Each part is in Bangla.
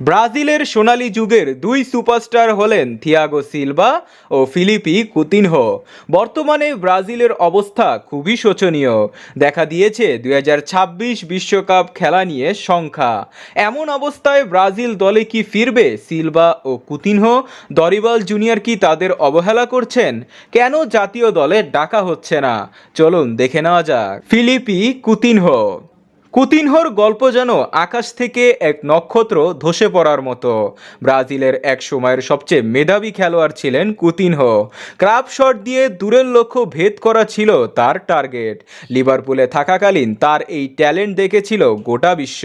ব্রাজিলের সোনালী যুগের দুই সুপারস্টার হলেন থিয়াগো সিলভা ও ফিলিপি কুতিনহো। বর্তমানে ব্রাজিলের অবস্থা খুবই শোচনীয়। দেখা দিয়েছে 2026 বিশ্বকাপ খেলা নিয়ে সংখ্যা। এমন অবস্থায় ব্রাজিল দলে কি ফিরবে সিলভা ও কুতিনহো? দরিবাল জুনিয়র কি তাদের অবহেলা করছেন? কেন জাতীয় দলে ডাকা হচ্ছে না? চলুন দেখে নেওয়া যাক। Philippe Coutinho. কুতিনহোর গল্প যেন আকাশ থেকে এক নক্ষত্র ধসে পড়ার মতো। ব্রাজিলের এক সময়ের সবচেয়ে মেধাবী খেলোয়াড় ছিলেন কুতিনহো। ক্রাব শট দিয়ে দূরের লক্ষ্য ভেদ করা ছিল তার টার্গেট। লিভারপুলে থাকাকালীন তার এই ট্যালেন্ট দেখেছিল গোটা বিশ্ব।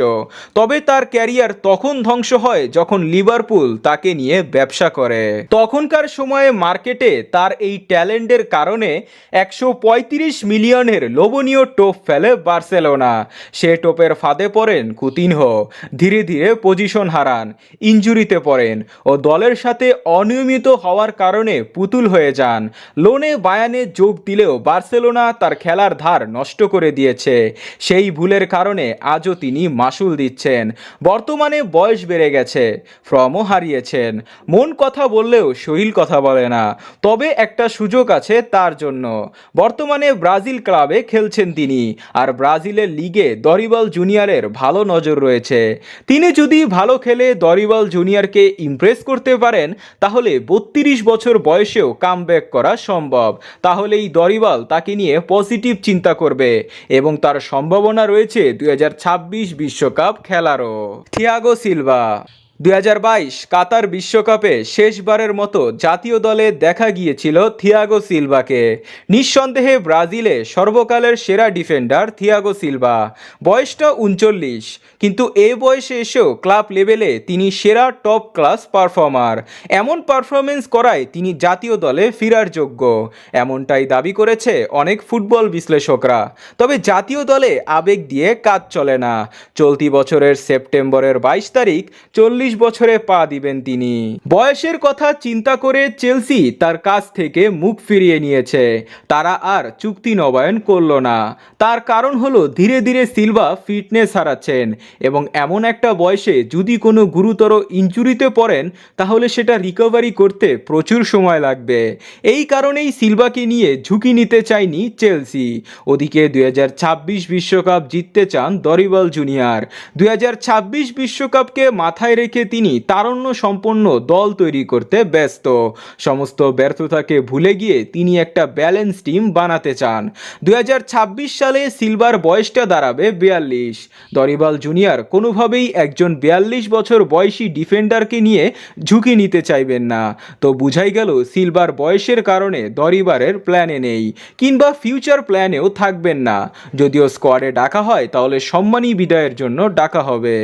তবে তার ক্যারিয়ার তখন ধ্বংস হয় যখন লিভারপুল তাকে নিয়ে ব্যবসা করে। তখনকার সময়ে মার্কেটে তার এই ট্যালেন্টের কারণে 135 মিলিয়নের লোভনীয় টোপ ফেলে বার্সেলোনা। সে টোপের ফাঁদে পড়েন কুতিনহো। ধীরে ধীরে পজিশন হারান, ইনজুরিতে পড়েন ও দলের সাথে অনিয়মিত হওয়ার কারণে পুতুল হয়ে যান। লোনে বায়ানে যোগ দিলেও বার্সেলোনা তার খেলার ধার নষ্ট করে দিয়েছে। সেই ভুলের কারণে আজও তিনি মাসুল দিচ্ছেন। বর্তমানে বয়স বেড়ে গেছে, ফর্মও হারিয়েছেন। মন কথা বললেও শরীর কথা বলে না। তবে একটা সুযোগ আছে তার জন্য। বর্তমানে ব্রাজিল ক্লাবে খেলছেন তিনি, আর ব্রাজিলের লিগে দরিবাল জুনিয়রের ভালো নজর রয়েছে। তিনি যদি ভালো খেলে দরিবাল জুনিয়রকে ইমপ্রেস করতে পারেন, তাহলে 32 বছর বয়সেও কামব্যাক করা সম্ভব। তাহলেই দরিবাল তাকে নিয়ে পজিটিভ চিন্তা করবে এবং তার সম্ভাবনা রয়েছে 2026 বিশ্বকাপ খেলারও। Thiago Silva. 2022 কাতার বিশ্বকাপে শেষবারের মতো জাতীয় দলে দেখা গিয়েছিল থিয়াগো সিলভাকে। নিঃসন্দেহে ব্রাজিলে সর্বকালের সেরা ডিফেন্ডার থিয়াগো সিলভা। বয়সটা 39, কিন্তু এ বয়সে এসেও ক্লাব লেভেলে তিনি সেরা টপ ক্লাস পারফর্মার। এমন পারফরমেন্স করায় তিনি জাতীয় দলে ফেরার যোগ্য, এমনটাই দাবি করেছে অনেক ফুটবল বিশ্লেষকরা। তবে জাতীয় দলে আবেগ দিয়ে কাজ চলে না। চলতি বছরের সেপ্টেম্বরের 22 তারিখ 40 বছরে পা দিবেন তিনি। বয়সের কথা চিন্তা করে চেলসি তার কাছ থেকে মুখ ফিরিয়ে নিয়েছে। তারা আর চুক্তি নবায়ন করল না। তার কারণ হলো ধীরে ধীরে সিলভা ফিটনেস হারাচ্ছেন এবং এমন একটা বয়সে যদি কোনো গুরুতর ইনজুরিতে পড়েন, তাহলে সেটা রিকভারি করতে প্রচুর সময় লাগবে। এই কারণেই সিলভাকে নিয়ে ঝুঁকি নিতে চায়নি চেলসি। ওদিকে 2026 বিশ্বকাপ জিততে চান দরিবাল জুনিয়র। 2026 বিশ্বকাপকে মাথায় রেখে তিনি তারুণ্য সম্পন্ন দল তৈরি করতে ব্যস্ত। সমস্ত ব্যর্থতাকে ভুলে গিয়ে তিনি একটা ব্যালেন্স টিম বানাতে চান। 2026 সালে সিলভার বয়সটা দাঁড়াবে 42। দরিবাল জুনিয়র কোনোভাবেই একজন 42 বছর বয়সী ডিফেন্ডারকে নিয়ে ঝুঁকি নিতে চাইবেন না। তো বুঝাই গেল সিলভার বয়সের কারণে দরিবারের প্ল্যানে নেই, কিংবা ফিউচার প্ল্যানেও থাকবেন না। যদিও স্কোয়াডে ডাকা হয়, তাহলে সম্মানী বিদায়ের জন্য ডাকা হবে।